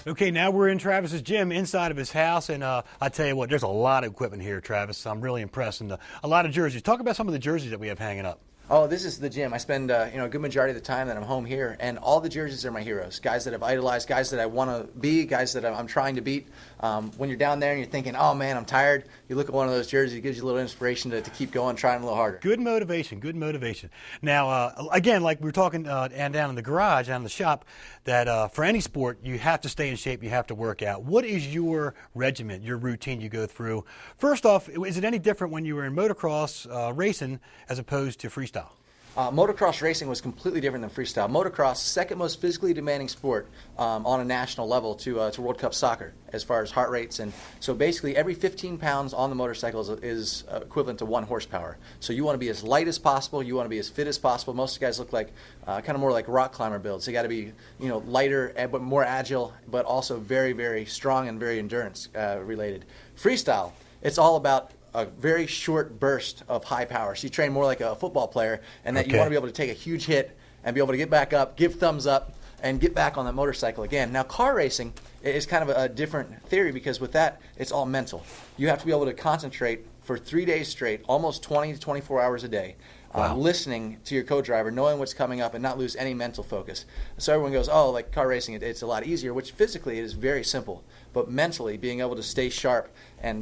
Okay, now we're in Travis's gym inside of his house, and I tell you what, there's a lot of equipment here, Travis. I'm really impressed, and a lot of jerseys. Talk about some of the jerseys that we have hanging up. Oh, this is the gym. I spend a good majority of the time that I'm home here, and all the jerseys are my heroes. Guys that I've idolized, guys that I want to be, guys that I'm trying to beat. When you're down there and you're thinking, oh man, I'm tired, you look at one of those jerseys, it gives you a little inspiration to keep going, trying a little harder. Good motivation, good motivation. Now, again, like we were talking and down in the garage, down in the shop, that for any sport, you have to stay in shape, you have to work out. What is your regimen, your routine you go through? First off, is it any different when you were in motocross racing as opposed to freestyle? Motocross racing was completely different than freestyle. Motocross, second most physically demanding sport on a national level to World Cup soccer as far as heart rates. And so basically every 15 pounds on the motorcycle is equivalent to 1 horsepower. So you want to be as light as possible. You want to be as fit as possible. Most of the guys look like kind of more like rock climber builds. They got to be lighter but more agile, but also very, very strong and very endurance related. Freestyle, it's all about a very short burst of high power. So you train more like a football player, and that you want to be able to take a huge hit and be able to get back up, give thumbs up, and get back on that motorcycle again. Now, car racing is kind of a different theory because with that, it's all mental. You have to be able to concentrate for 3 days straight, almost 20 to 24 hours a day, listening to your co-driver, knowing what's coming up, and not lose any mental focus. So everyone goes, oh, like car racing, it's a lot easier, which physically it is very simple. But mentally, being able to stay sharp, and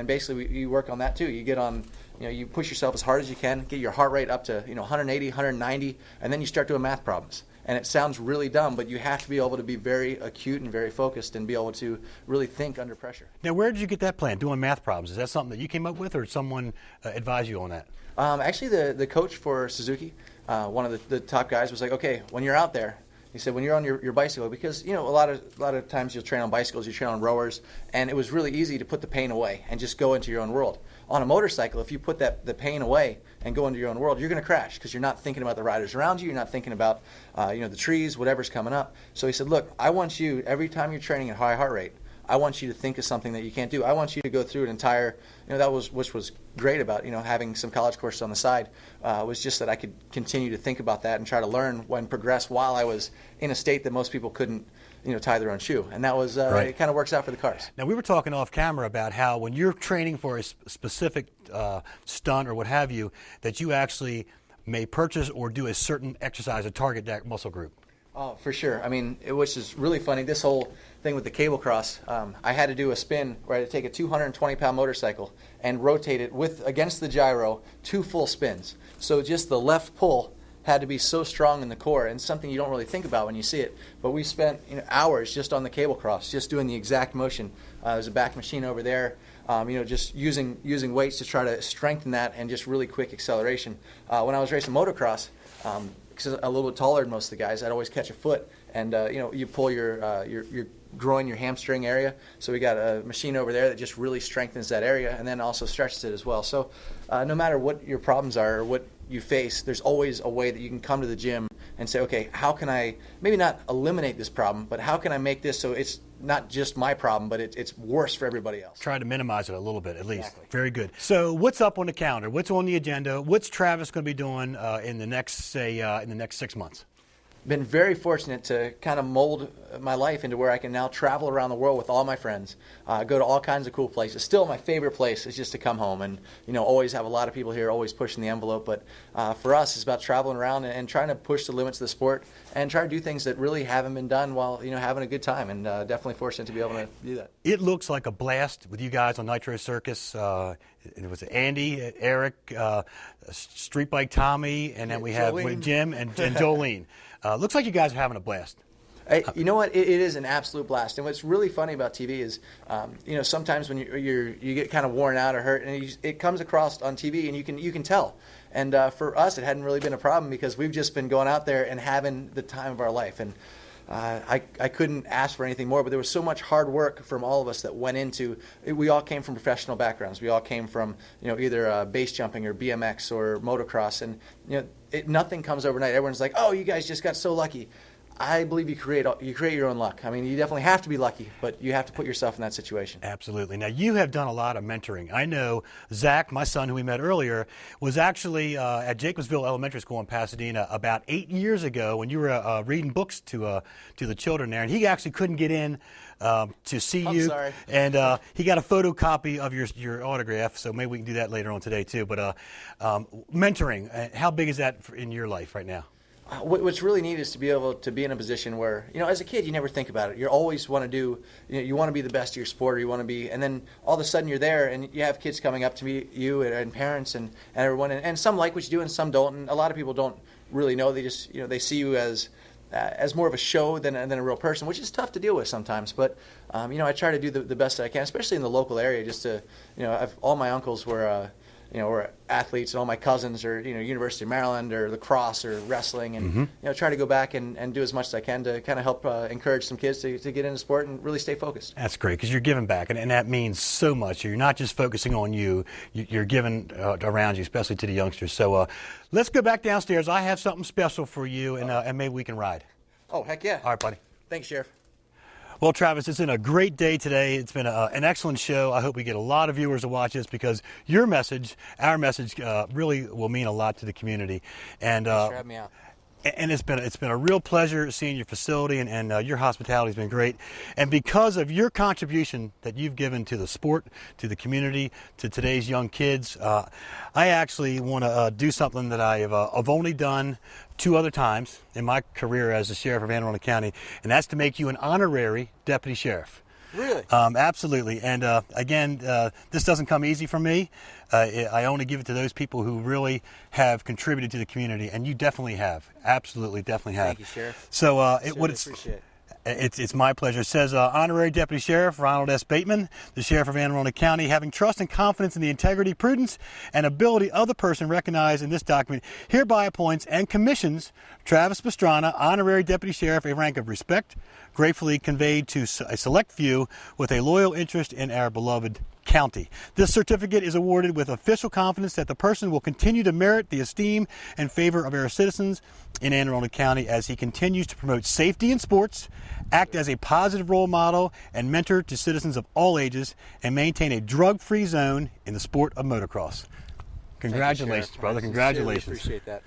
basically you work on that too. You get on, you push yourself as hard as you can, get your heart rate up to 180, 190, and then you start doing math problems. And it sounds really dumb, but you have to be able to be very acute and very focused and be able to really think under pressure. Now, where did you get that plan, doing math problems? Is that something that you came up with, or did someone advise you on that? Actually, the coach for Suzuki, one of the top guys, was like, okay, when you're out there, he said, when you're on your bicycle, because a lot of times you'll train on bicycles, you train on rowers, and it was really easy to put the pain away and just go into your own world. On a motorcycle, if you put the pain away and go into your own world, you're going to crash because you're not thinking about the riders around you, you're not thinking about the trees, whatever's coming up. So he said, look, I want you, every time you're training at high heart rate, I want you to think of something that you can't do. I want you to go through an entire, which was great about, having some college courses on the side, was just that I could continue to think about that and try to learn and progress while I was in a state that most people couldn't, tie their own shoe. And that was, It kind of works out for the cars. Now, we were talking off camera about how when you're training for a specific stunt or what have you, that you actually may purchase or do a certain exercise to target that muscle group. Oh, for sure. I mean, which is really funny. This whole thing with the cable cross, I had to do a spin where I had to take a 220-pound motorcycle and rotate it against the gyro 2 full spins. So just the left pull had to be so strong in the core, and something you don't really think about when you see it. But we spent hours just on the cable cross, just doing the exact motion. There's a back machine over there. Just using weights to try to strengthen that and just really quick acceleration. When I was racing motocross, because I'm a little bit taller than most of the guys, I'd always catch a foot, and you pull your groin, your hamstring area. So we got a machine over there that just really strengthens that area, and then also stretches it as well. So no matter what your problems are or what you face, there's always a way that you can come to the gym and say, okay, how can I maybe not eliminate this problem, but how can I make this so it's not just my problem, but it's worse for everybody else. Try to minimize it a little bit, at least. Exactly. Very good. So what's up on the calendar? What's on the agenda? What's Travis going to be doing in the next 6 months? Been very fortunate to kind of mold my life into where I can now travel around the world with all my friends, go to all kinds of cool places. Still, my favorite place is just to come home and always have a lot of people here, always pushing the envelope. But for us, it's about traveling around and trying to push the limits of the sport and try to do things that really haven't been done while having a good time. And definitely fortunate to be able to do that. It looks like a blast with you guys on Nitro Circus. It was Andy, Eric, Street Bike Tommy, and then we have Jim and Jolene. Looks like you guys are having a blast. You know what? It is an absolute blast. And what's really funny about TV is, sometimes when you get kind of worn out or hurt, and it comes across on TV, and you can tell. And for us, it hadn't really been a problem because we've just been going out there and having the time of our life. And I couldn't ask for anything more, but there was so much hard work from all of us that went into it. We all came from professional backgrounds. We all came from either base jumping or BMX or motocross, and nothing comes overnight. Everyone's like, "Oh, you guys just got so lucky." I believe you create your own luck. I mean, you definitely have to be lucky, but you have to put yourself in that situation. Absolutely. Now, you have done a lot of mentoring. I know Zach, my son, who we met earlier, was actually at Jacobsville Elementary School in Pasadena about 8 years ago when you were reading books to the children there, and he actually couldn't get in to see you. I'm sorry. And he got a photocopy of your autograph, so maybe we can do that later on today too. But mentoring, how big is that in your life right now? What's really neat is to be able to be in a position where, as a kid, you never think about it. You always want to do, you want to be the best of your sport, or you want to be, and then all of a sudden you're there, and you have kids coming up to you and parents and everyone, and some like what you do and some don't, and a lot of people don't really know. They just, they see you as more of a show than a real person, which is tough to deal with sometimes. But, I try to do the best that I can, especially in the local area, just to, all my uncles were athletes, and all my cousins are, University of Maryland or lacrosse or wrestling, and try to go back and do as much as I can to kind of help encourage some kids to get into sport and really stay focused. That's great, because you're giving back, and that means so much. You're not just focusing on you're giving around you, especially to the youngsters. So let's go back downstairs. I have something special for you, and maybe we can ride. Oh, heck yeah. All right, buddy. Thanks, Sheriff. Well, Travis, it's been a great day today. It's been an excellent show. I hope we get a lot of viewers to watch this, because your message, our message, really will mean a lot to the community. And Thanks for having me out. And it's been a real pleasure seeing your facility, and your hospitality has been great. And because of your contribution that you've given to the sport, to the community, to today's young kids, I actually want to do something that I've only done 2 other times in my career as the sheriff of Anne Arundel County, and that's to make you an honorary deputy sheriff. Really? Absolutely. And again, this doesn't come easy for me. I only give it to those people who really have contributed to the community, and you definitely have. Absolutely, definitely have. Thank you, Sheriff. So Appreciate it. It's my pleasure. It says, Honorary Deputy Sheriff Ronald S. Bateman, the Sheriff of Anne Arundel County, having trust and confidence in the integrity, prudence, and ability of the person recognized in this document, hereby appoints and commissions Travis Pastrana, Honorary Deputy Sheriff, a rank of respect, gratefully conveyed to a select few with a loyal interest in our beloved county. This certificate is awarded with official confidence that the person will continue to merit the esteem and favor of our citizens in Anne Arundel County as he continues to promote safety in sports, act as a positive role model and mentor to citizens of all ages, and maintain a drug-free zone in the sport of motocross. Congratulations, brother. Congratulations. Appreciate that.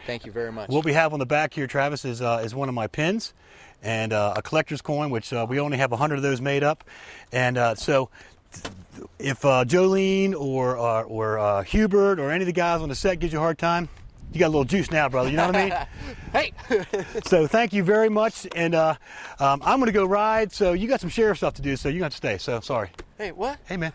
Thank you very much. What we have on the back here, Travis, is one of my pins, and a collector's coin, which we only have 100 of those made up. And so if Jolene or Hubert or any of the guys on the set gives you a hard time, you got a little juice now, brother. You know what I mean? Hey! So thank you very much. And I'm going to go ride. So you got some sheriff stuff to do, so you have to stay. So sorry. Hey, what? Hey, man.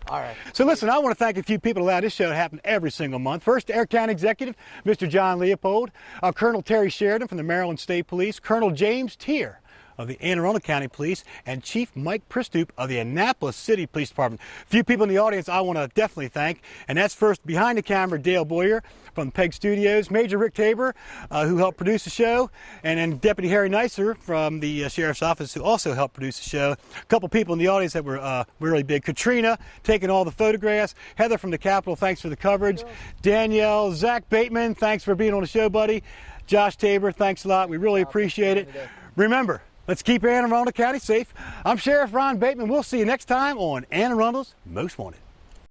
All right. So listen, I want to thank a few people who allow this show to happen every single month. First, Air County Executive, Mr. John Leopold, Colonel Terry Sheridan from the Maryland State Police, Colonel James Tier of the Anne Arundel County Police, and Chief Mike Pristoop of the Annapolis City Police Department. A few people in the audience I want to definitely thank, and that's first, behind the camera, Dale Boyer from PEG Studios, Major Rick Tabor, who helped produce the show, and then Deputy Harry Neisser from the Sheriff's Office, who also helped produce the show. A couple people in the audience that were really big. Katrina, taking all the photographs. Heather from the Capitol, thanks for the coverage. Danielle, Zach Bateman, thanks for being on the show, buddy. Josh Tabor, thanks a lot. We really appreciate it. Remember, let's keep Anne Arundel County safe. I'm Sheriff Ron Bateman. We'll see you next time on Anne Arundel's Most Wanted.